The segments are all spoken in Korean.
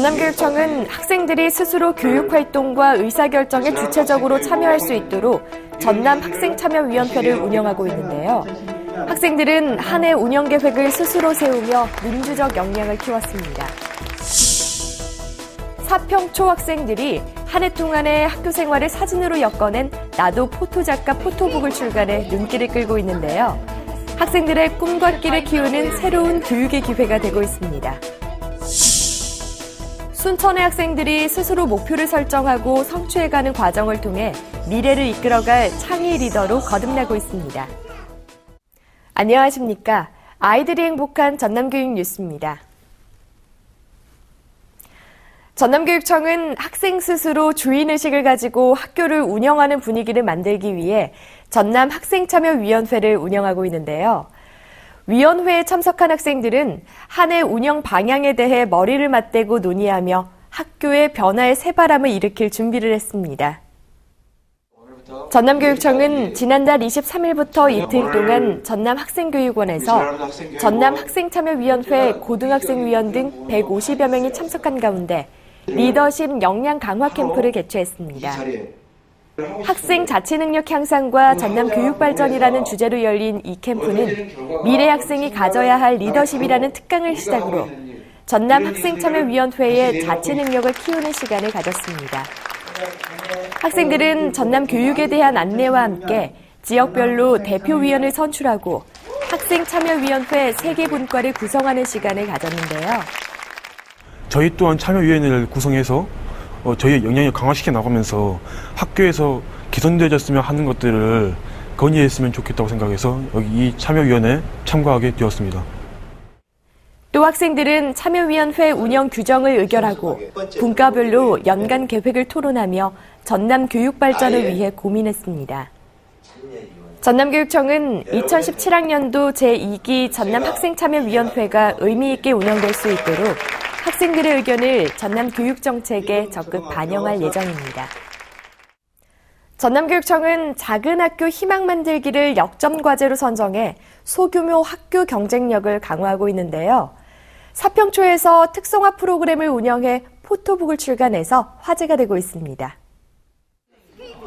전남교육청은 학생들이 스스로 교육활동과 의사결정에 주체적으로 참여할 수 있도록 전남학생참여위원회를 운영하고 있는데요. 학생들은 한 해 운영계획을 스스로 세우며 민주적 역량을 키웠습니다. 사평초 학생들이 한 해 동안의 학교 생활을 사진으로 엮어낸 나도 포토작가 포토북을 출간해 눈길을 끌고 있는데요. 학생들의 꿈과 끼를 키우는 새로운 교육의 기회가 되고 있습니다. 순천의 학생들이 스스로 목표를 설정하고 성취해가는 과정을 통해 미래를 이끌어갈 창의 리더로 거듭나고 있습니다. 안녕하십니까. 아이들이 행복한 전남교육 뉴스입니다. 전남교육청은 학생 스스로 주인의식을 가지고 학교를 운영하는 분위기를 만들기 위해 전남학생참여위원회를 운영하고 있는데요. 위원회에 참석한 학생들은 한 해 운영 방향에 대해 머리를 맞대고 논의하며 학교의 변화의 새바람을 일으킬 준비를 했습니다. 전남교육청은 지난달 23일부터 이틀 동안 전남학생교육원에서 전남학생참여위원회 고등학생위원 등 150여 명이 참석한 가운데 리더십 역량 강화 캠프를 개최했습니다. 학생 자치 능력 향상과 전남 교육 발전이라는 주제로 열린 이 캠프는 미래 학생이 가져야 할 리더십이라는 특강을 시작으로 전남 학생참여위원회의 자치 능력을 키우는 시간을 가졌습니다. 학생들은 전남 교육에 대한 안내와 함께 지역별로 대표위원을 선출하고 학생참여위원회 3개 분과를 구성하는 시간을 가졌는데요. 저희 또한 참여위원회를 구성해서 저희의 역량을 강화시켜 나가면서 학교에서 개선되어졌으면 하는 것들을 건의했으면 좋겠다고 생각해서 여기 이 참여위원회에 참가하게 되었습니다. 또 학생들은 참여위원회 운영 규정을 의결하고 분과별로 연간 계획을 토론하며 전남 교육 발전을 위해 고민했습니다. 전남교육청은 2017학년도 제2기 전남학생참여위원회가 의미 있게 운영될 수 있도록 학생들의 의견을 전남교육정책에 적극 반영할 예정입니다. 전남교육청은 작은 학교 희망 만들기를 역점과제로 선정해 소규모 학교 경쟁력을 강화하고 있는데요. 사평초에서 특성화 프로그램을 운영해 포토북을 출간해서 화제가 되고 있습니다.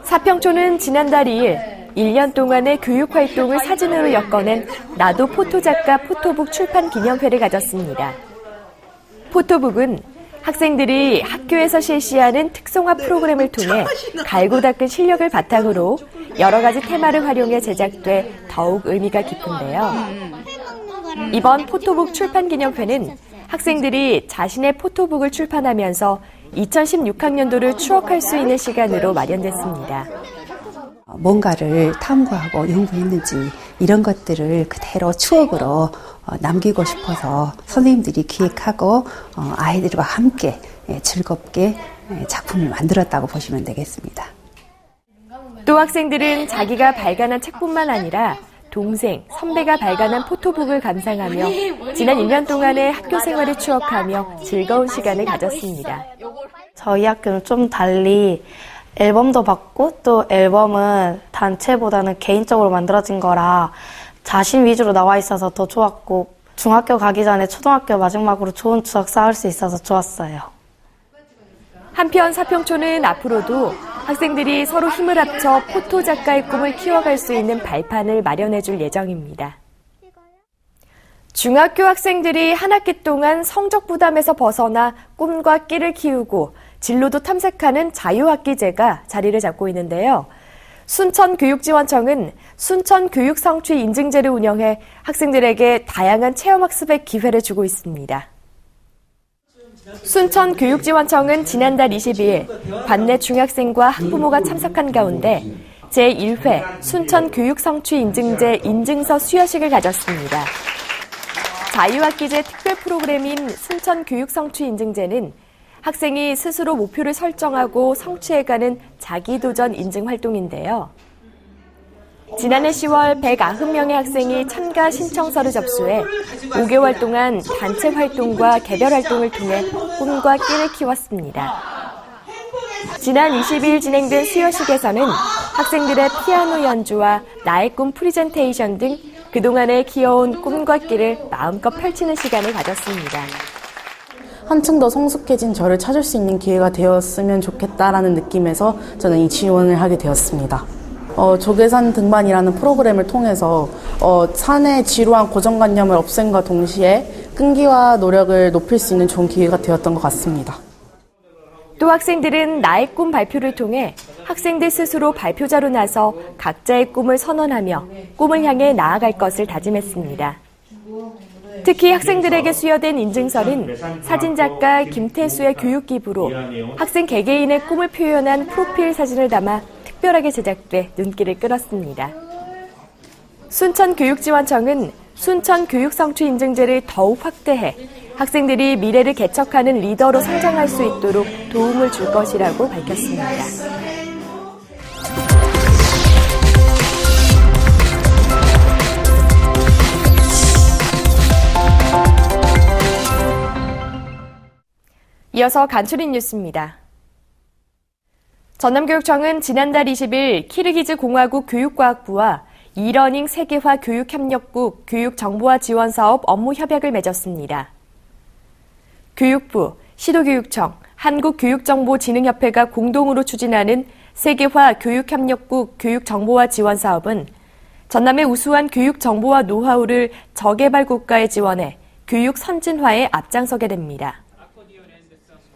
사평초는 지난달 2일 1년 동안의 교육활동을 사진으로 엮어낸 나도 포토작가 포토북 출판 기념회를 가졌습니다. 포토북은 학생들이 학교에서 실시하는 특성화 프로그램을 통해 갈고 닦은 실력을 바탕으로 여러 가지 테마를 활용해 제작돼 더욱 의미가 깊은데요. 이번 포토북 출판 기념회는 학생들이 자신의 포토북을 출판하면서 2016학년도를 추억할 수 있는 시간으로 마련됐습니다. 뭔가를 탐구하고 연구했는지 이런 것들을 그대로 추억으로 남기고 싶어서 선생님들이 기획하고 아이들과 함께 즐겁게 작품을 만들었다고 보시면 되겠습니다. 또 학생들은 자기가 발간한 책뿐만 아니라 동생, 선배가 발간한 포토북을 감상하며 지난 1년 동안의 학교 생활을 추억하며 즐거운 시간을 가졌습니다. 저희 학교는 좀 달리 앨범도 받고 또 앨범은 단체보다는 개인적으로 만들어진 거라 자신 위주로 나와 있어서 더 좋았고 중학교 가기 전에 초등학교 마지막으로 좋은 추억 쌓을 수 있어서 좋았어요. 한편 사평초는 앞으로도 학생들이 서로 힘을 합쳐 포토 작가의 꿈을 키워갈 수 있는 발판을 마련해 줄 예정입니다. 중학교 학생들이 한 학기 동안 성적 부담에서 벗어나 꿈과 끼를 키우고 진로도 탐색하는 자유학기제가 자리를 잡고 있는데요. 순천교육지원청은 순천교육성취 인증제를 운영해 학생들에게 다양한 체험학습의 기회를 주고 있습니다. 순천교육지원청은 지난달 22일 관내 중학생과 학부모가 참석한 가운데 제1회 순천교육성취 인증제 인증서 수여식을 가졌습니다. 자유학기제 특별 프로그램인 순천교육성취 인증제는 학생이 스스로 목표를 설정하고 성취해가는 자기도전 인증 활동인데요. 지난해 10월 190명의 학생이 참가 신청서를 접수해 5개월 동안 단체 활동과 개별 활동을 통해 꿈과 끼를 키웠습니다. 지난 22일 진행된 수여식에서는 학생들의 피아노 연주와 나의 꿈 프리젠테이션 등 그동안의 귀여운 꿈과 끼를 마음껏 펼치는 시간을 가졌습니다. 한층 더 성숙해진 저를 찾을 수 있는 기회가 되었으면 좋겠다라는 느낌에서 저는 이 지원을 하게 되었습니다. 조계산 등반이라는 프로그램을 통해서 산의 지루한 고정관념을 없앰과 동시에 끈기와 노력을 높일 수 있는 좋은 기회가 되었던 것 같습니다. 또 학생들은 나의 꿈 발표를 통해 학생들 스스로 발표자로 나서 각자의 꿈을 선언하며 꿈을 향해 나아갈 것을 다짐했습니다. 특히 학생들에게 수여된 인증서는 사진작가 김태수의 교육기부로 학생 개개인의 꿈을 표현한 프로필 사진을 담아 특별하게 제작돼 눈길을 끌었습니다. 순천교육지원청은 순천 교육성취 인증제를 더욱 확대해 학생들이 미래를 개척하는 리더로 성장할 수 있도록 도움을 줄 것이라고 밝혔습니다. 이어서 간추린 뉴스입니다. 전남교육청은 지난달 20일 키르기즈 공화국 교육과학부와 이러닝 세계화 교육협력국 교육정보화 지원사업 업무 협약을 맺었습니다. 교육부, 시도교육청, 한국교육정보진흥협회가 공동으로 추진하는 세계화 교육협력국 교육정보화 지원사업은 전남의 우수한 교육정보화 노하우를 저개발 국가에 지원해 교육 선진화에 앞장서게 됩니다.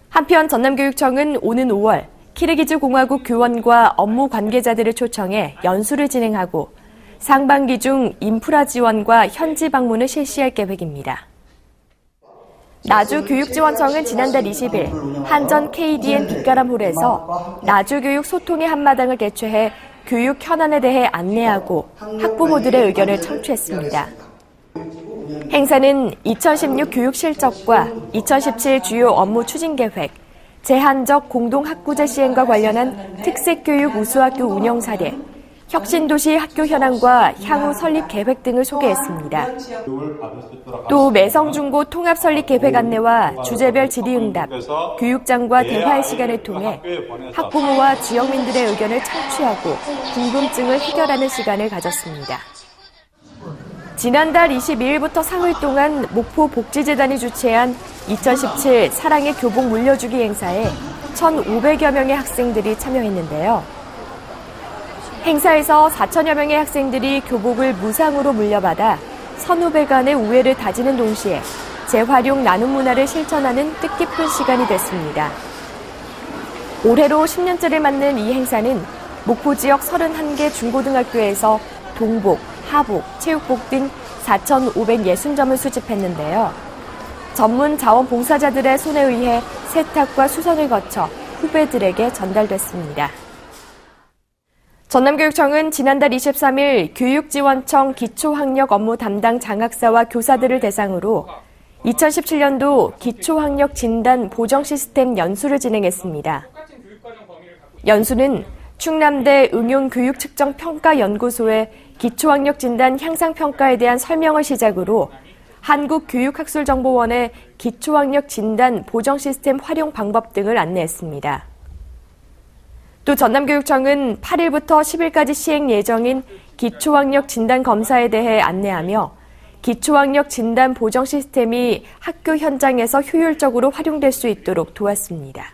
한편 전남교육청은 오는 5월 키르기즈 공화국 교원과 업무 관계자들을 초청해 연수를 진행하고 상반기 중 인프라 지원과 현지 방문을 실시할 계획입니다. 나주교육지원청은 지난달 20일 한전 KDN 빛가람홀에서 나주교육 소통의 한마당을 개최해 교육 현안에 대해 안내하고 학부모들의 의견을 청취했습니다. 행사는 2016 교육 실적과 2017 주요 업무 추진 계획, 제한적 공동학구제 시행과 관련한 특색교육 우수학교 운영 사례, 혁신도시 학교 현황과 향후 설립 계획 등을 소개했습니다. 또 매성중고 통합 설립 계획 안내와 주제별 질의응답, 교육장과 대화의 시간을 통해 학부모와 지역민들의 의견을 청취하고 궁금증을 해결하는 시간을 가졌습니다. 지난달 22일부터 사흘 동안 목포복지재단이 주최한 2017 사랑의 교복 물려주기 행사에 1,500여 명의 학생들이 참여했는데요. 행사에서 4천여 명의 학생들이 교복을 무상으로 물려받아 선후배 간의 우애를 다지는 동시에 재활용 나눔 문화를 실천하는 뜻깊은 시간이 됐습니다. 올해로 10년째를 맞는 이 행사는 목포 지역 31개 중고등학교에서 동복, 하복, 체육복 등 4,560점을 수집했는데요. 전문 자원봉사자들의 손에 의해 세탁과 수선을 거쳐 후배들에게 전달됐습니다. 전남교육청은 지난달 23일 교육지원청 기초학력 업무 담당 장학사와 교사들을 대상으로 2017년도 기초학력 진단 보정 시스템 연수를 진행했습니다. 연수는 충남대 응용교육측정평가연구소의 기초학력 진단 향상평가에 대한 설명을 시작으로 한국교육학술정보원의 기초학력 진단 보정 시스템 활용 방법 등을 안내했습니다. 또 전남교육청은 8일부터 10일까지 시행 예정인 기초학력 진단 검사에 대해 안내하며 기초학력 진단 보정 시스템이 학교 현장에서 효율적으로 활용될 수 있도록 도왔습니다.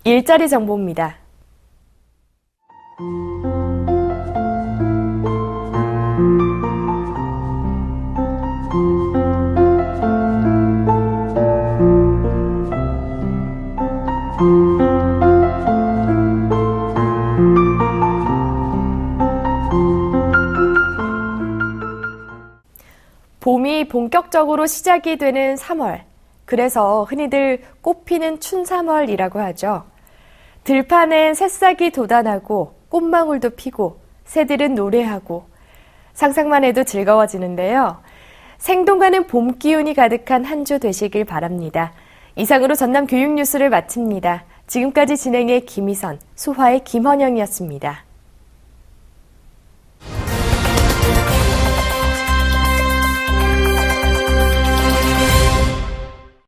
일자리 정보입니다. 봄이 본격적으로 시작이 되는 3월. 그래서 흔히들 꽃피는 춘3월이라고 하죠. 들판엔 새싹이 돋아나고 꽃망울도 피고 새들은 노래하고 상상만 해도 즐거워지는데요. 생동가는 봄 기운이 가득한 한 주 되시길 바랍니다. 이상으로 전남 교육 뉴스를 마칩니다. 지금까지 진행의 김희선, 수화의 김헌영이었습니다.